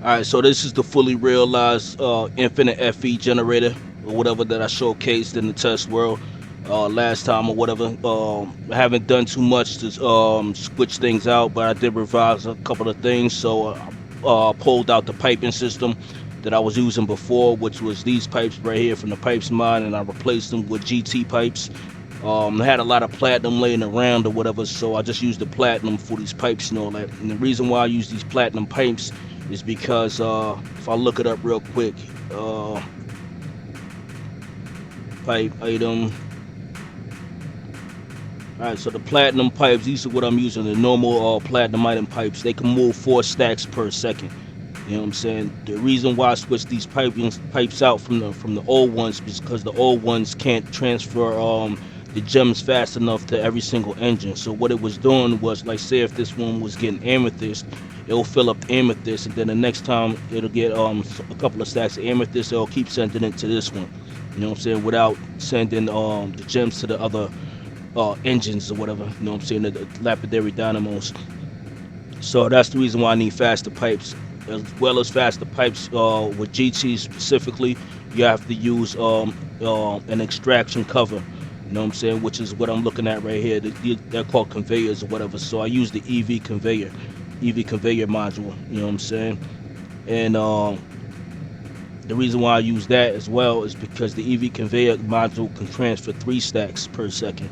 All right, so this is the fully realized infinite FE generator or whatever that I showcased in the test world last time or whatever. I haven't done too much to switch things out, but I did revise a couple of things. So pulled out the piping system that I was using before, which was these pipes right here from the Pipes Mine, and I replaced them with GT pipes. I had a lot of platinum laying around or whatever, so I just used the platinum for these pipes and all that. And the reason why I use these platinum pipes is because if I look it up real quick, uh, pipe item. All right, so the platinum pipes, these are what I'm using. The normal platinum item pipes, they can move 4 stacks per second. You know what I'm saying? The reason why I switched these pipes out from the old ones is because the old ones can't transfer the gems fast enough to every single engine. So what it was doing was, like, say if this one was getting amethyst, it'll fill up amethyst, and then the next time it'll get a couple of stacks of amethyst, it'll keep sending it to this one. You know what I'm saying? Without sending the gems to the other engines or whatever. You know what I'm saying? The lapidary dynamos. So that's the reason why I need faster pipes, as well as faster pipes with GT specifically. You have to use an extraction cover. You know what I'm saying? Which is what I'm looking at right here. They're called conveyors or whatever. So I use the EV conveyor module. You know what I'm saying? And the reason why I use that as well is because the EV conveyor module can transfer 3 stacks per second.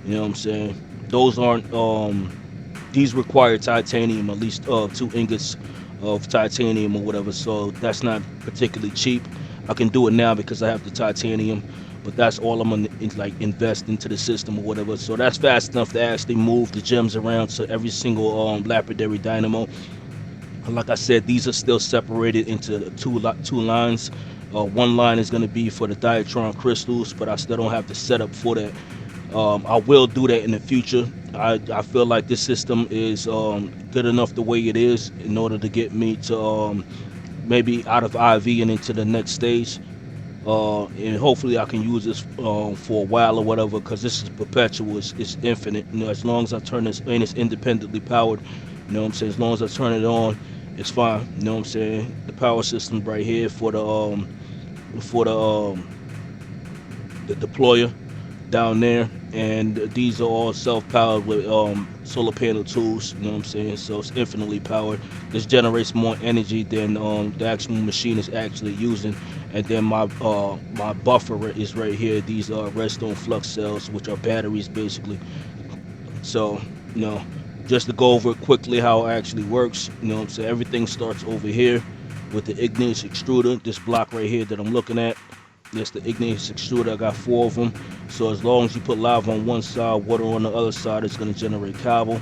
You know what I'm saying? Those aren't these require titanium, at least 2 ingots of titanium or whatever. So that's not particularly cheap. I can do it now because I have the titanium, but that's all I'm gonna like invest into the system or whatever. So that's fast enough to actually move the gems around to every single lapidary dynamo. Like I said, these are still separated into two lines. One line is going to be for the diatron crystals, but I still don't have the setup for that. I will do that in the future. I feel like this system is good enough the way it is in order to get me to maybe out of IV and into the next stage. And hopefully I can use this for a while or whatever, because this is perpetual. It's infinite. You know, as long as I turn this, and it's independently powered. You know what I'm saying? As long as I turn it on, it's fine. You know what I'm saying? The power system right here for the deployer down there, and these are all self-powered with solar panel tools. You know what I'm saying? So it's infinitely powered. This generates more energy than the actual machine is actually using. And then my buffer is right here. These are redstone flux cells, which are batteries basically. So, you know, just to go over it quickly how it actually works. You know what I'm saying? Everything starts over here with the igneous extruder. This block right here that I'm looking at, that's the igneous extruder. I got 4 of them. So as long as you put lava on one side, water on the other side, it's going to generate cobble.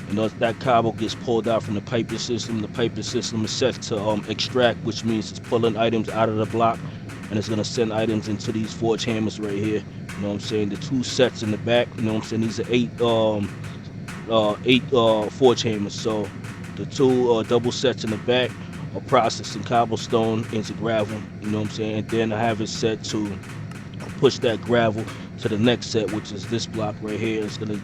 And that cobble gets pulled out from the piping system. The piping system is set to extract, which means it's pulling items out of the block, and it's going to send items into these forge hammers right here. You know what I'm saying? The 2 sets in the back, you know what I'm saying? These are 8 forge hammers. So the 2 double sets in the back are processing cobblestone into gravel. You know what I'm saying? And then I have it set to push that gravel to the next set, which is this block right here. It's gonna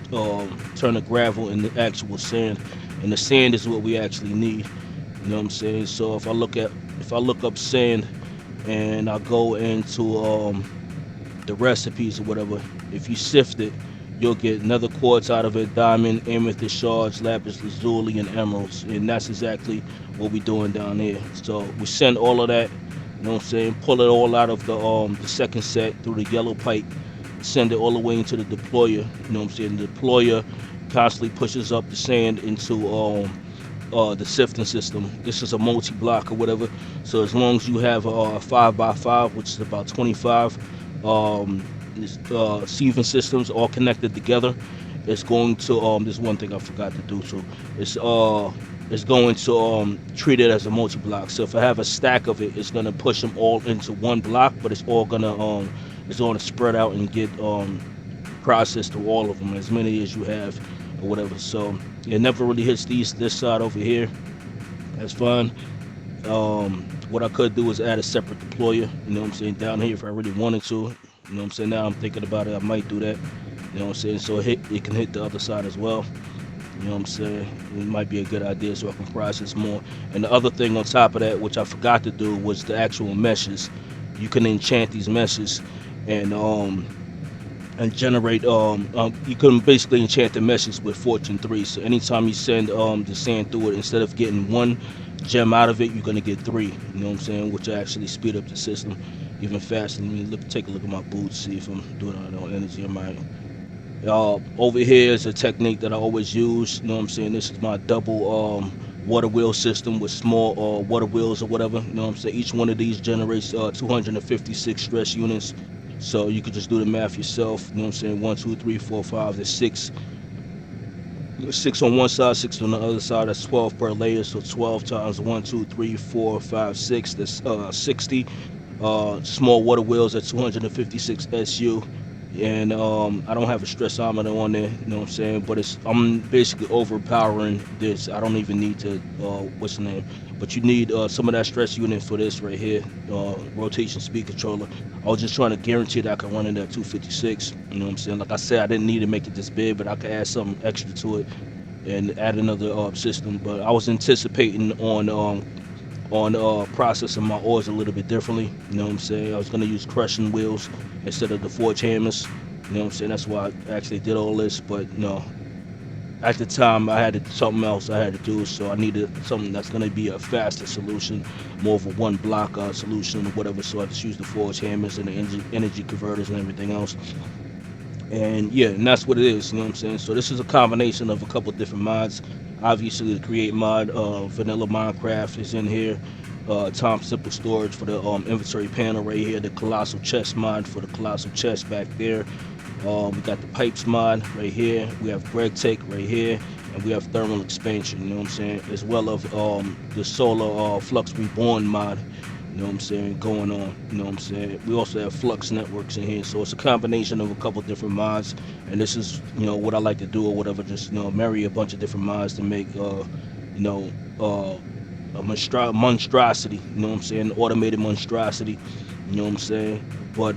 turn the gravel into actual sand, and the sand is what we actually need. You know what I'm saying? So if I look up sand and I go into the recipes or whatever, if you sift it, you'll get nether quartz out of it, diamond, amethyst shards, lapis lazuli, and emeralds, and that's exactly what we're doing down here. So we send all of that, you know what I'm saying, pull it all out of the second set through the yellow pipe, send it all the way into the deployer. You know what I'm saying? The deployer constantly pushes up the sand into the sifting system. This is a multi-block or whatever. So as long as you have a 5x5, which is about 25 sieving systems all connected together, it's going to there's one thing I forgot to do. So it's going to treat it as a multi-block. So if I have a stack of it, it's going to push them all into one block, but it's all going to spread out and get processed through all of them, as many as you have or whatever. So it never really hits this side over here. That's fine. What I could do is add a separate deployer, you know what I'm saying, down here if I really wanted to. You know what I'm saying? Now I'm thinking about it, I might do that. You know what I'm saying? So it can hit the other side as well. You know what I'm saying? It might be a good idea so I can process more. And the other thing on top of that, which I forgot to do, was the actual meshes. You can enchant these meshes and generate you can basically enchant the meshes with Fortune 3. So anytime you send the sand through it, instead of getting one gem out of it, you're gonna get three. You know what I'm saying? Which will actually speed up the system even faster. Let me take a look at my boots, see if I'm doing it on energy. Am I over here is a technique that I always use. You know what I'm saying? This is my double water wheel system with small water wheels or whatever. You know what I'm saying? Each one of these generates 256 stress units. So you could just do the math yourself. You know what I'm saying? One, two, three, four, five. There's six. Six on one side, six on the other side. That's 12 per layer. So 12 times one, two, three, four, five, six. That's 60. Small water wheels at 256 SU. And I don't have a stressometer on there, you know what I'm saying? But I'm basically overpowering this. I don't even need to what's the name? But you need some of that stress unit for this right here, rotation speed controller. I was just trying to guarantee that I can run it at 256. You know what I'm saying? Like I said, I didn't need to make it this big, but I could add something extra to it and add another system. But I was anticipating on processing my ores a little bit differently. You know what I'm saying? I was gonna use crushing wheels instead of the forge hammers. You know what I'm saying? That's why I actually did all this. But no, at the time I had something else I had to do, so I needed something that's gonna be a faster solution, more of a one block solution or whatever. So I just used the forge hammers and the energy converters and everything else. And yeah, and that's what it is. You know what I'm saying? So this is a combination of a couple different mods. Obviously, the create mod, vanilla Minecraft is in here. Tom Simple Storage for the inventory panel right here. The colossal chest mod for the colossal chest back there. We got the pipes mod right here. We have Greg Take right here, and we have thermal expansion. You know what I'm saying? As well as the solar flux reborn mod. You know what I'm saying? Going on. You know what I'm saying? We also have Flux networks in here, so it's a combination of a couple different mods. And this is, what I like to do or whatever. Just marry a bunch of different mods to make, a monstrosity. You know what I'm saying? Automated monstrosity. You know what I'm saying? But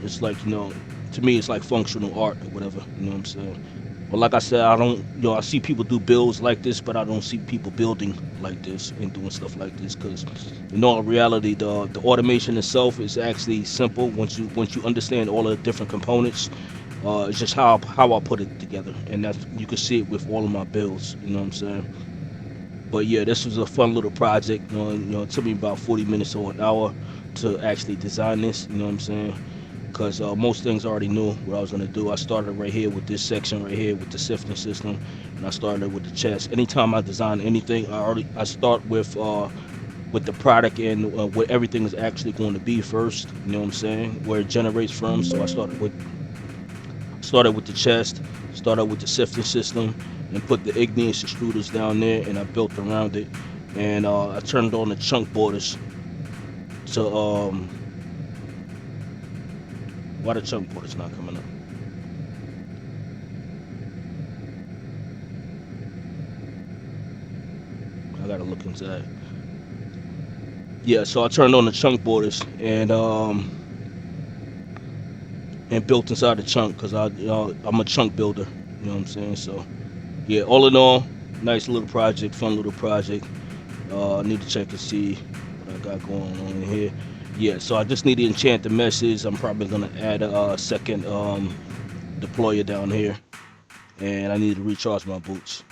it's like to me, it's like functional art or whatever. You know what I'm saying? But like I said, I don't, I see people do builds like this, but I don't see people building like this and doing stuff like this. Because, in reality, the automation itself is actually simple once you understand all of the different components. It's just how I put it together, and that's you can see it with all of my builds. You know what I'm saying? But yeah, this was a fun little project. It took me about 40 minutes or an hour to actually design this. You know what I'm saying? Because most things I already knew what I was going to do. I started right here with this section right here with the sifting system, and I started with the chest. Anytime I design anything, I start with the product and what everything is actually going to be first. You know what I'm saying? Where it generates from. So I started with the chest, started with the sifting system, and put the igneous extruders down there, and I built around it, and I turned on the chunk borders to why the chunk board is not coming up? I gotta look into that. Yeah, so I turned on the chunk borders and built inside the chunk because I'm a chunk builder. You know what I'm saying? So yeah, all in all, nice little project, fun little project. I need to check and see what I got going on in here. Yeah, so I just need to enchant the meshes. I'm probably gonna add a second deployer down here, and I need to recharge my boots.